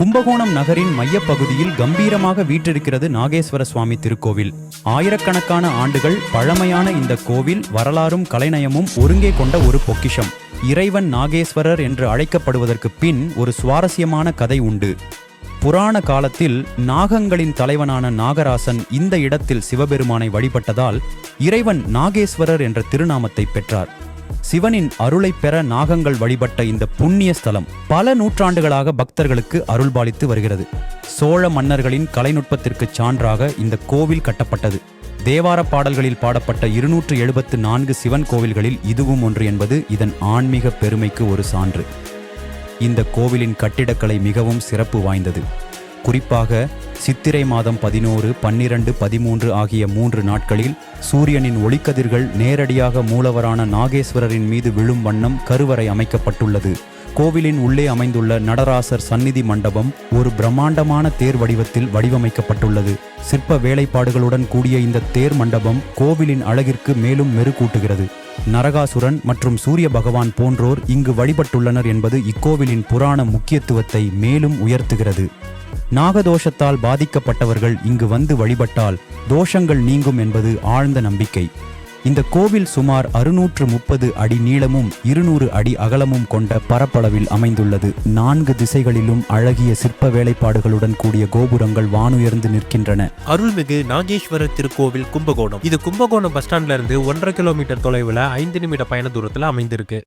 கும்பகோணம் நகரின் மையப்பகுதியில் கம்பீரமாக வீற்றிருக்கிறது நாகேஸ்வர சுவாமி திருக்கோவில். ஆயிரக்கணக்கான ஆண்டுகள் பழமையான இந்த கோவில் வரலாறும் கலைநயமும் ஒருங்கே கொண்ட ஒரு பொக்கிஷம். இறைவன் நாகேஸ்வரர் என்று அழைக்கப்படுவதற்கு பின் ஒரு சுவாரஸ்யமான கதை உண்டு. புராண காலத்தில் நாகங்களின் தலைவனான நாகராசன் இந்த இடத்தில் சிவபெருமானை வழிபட்டதால் இறைவன் நாகேஸ்வரர் என்ற திருநாமத்தை பெற்றார். சிவனின் அருளை பெற நாகங்கள் வழிபட்ட இந்த புண்ணிய ஸ்தலம் பல நூற்றாண்டுகளாக பக்தர்களுக்கு அருள்பாலித்து வருகிறது. சோழ மன்னர்களின் கலைநுட்பத்திற்கு சான்றாக இந்த கோவில் கட்டப்பட்டது. தேவார பாடல்களில் பாடப்பட்ட 274 சிவன் கோவில்களில் இதுவும் ஒன்று என்பது இதன் ஆன்மீக பெருமைக்கு ஒரு சான்று. இந்த கோவிலின் கட்டிடக்கலை மிகவும் சிறப்பு வாய்ந்தது. குறிப்பாக சித்திரை மாதம் 11, 12, 13 ஆகிய 3 நாட்களில் சூரியனின் ஒளிக்கதிர்கள் நேரடியாக மூலவரான நாகேஸ்வரரின் மீது விழும் வண்ணம் கருவறை அமைக்கப்பட்டுள்ளது. கோவிலின் உள்ளே அமைந்துள்ள நடராசர் சந்நிதி மண்டபம் ஒரு பிரம்மாண்டமான தேர் வடிவத்தில் வடிவமைக்கப்பட்டுள்ளது. சிற்ப வேலைப்பாடுகளுடன் கூடிய இந்த தேர் மண்டபம் கோவிலின் அழகிற்கு மேலும் மெருகூட்டுகிறது. நரகாசுரன் மற்றும் சூரிய பகவான் போன்றோர் இங்கு வழிபட்டுள்ளனர் என்பது இக்கோவிலின் புராண முக்கியத்துவத்தை மேலும் உயர்த்துகிறது. நாகதோஷத்தால் பாதிக்கப்பட்டவர்கள் இங்கு வந்து வழிபட்டால் தோஷங்கள் நீங்கும் என்பது ஆழ்ந்த நம்பிக்கை. இந்த கோவில் சுமார் 630 அடி நீளமும் 200 அடி அகலமும் கொண்ட பரப்பளவில் அமைந்துள்ளது. 4 திசைகளிலும் அழகிய சிற்ப வேலைப்பாடுகளுடன் கூடிய கோபுரங்கள் வானுயர்ந்து நிற்கின்றன. அருள்மிகு நாகேஸ்வரர் திருக்கோவில் கும்பகோணம். இது கும்பகோணம் பஸ் ஸ்டாண்ட்ல இருந்து 1.5 கிலோமீட்டர் தொலைவில் 5 நிமிட பயண தூரத்தில் அமைந்திருக்கு.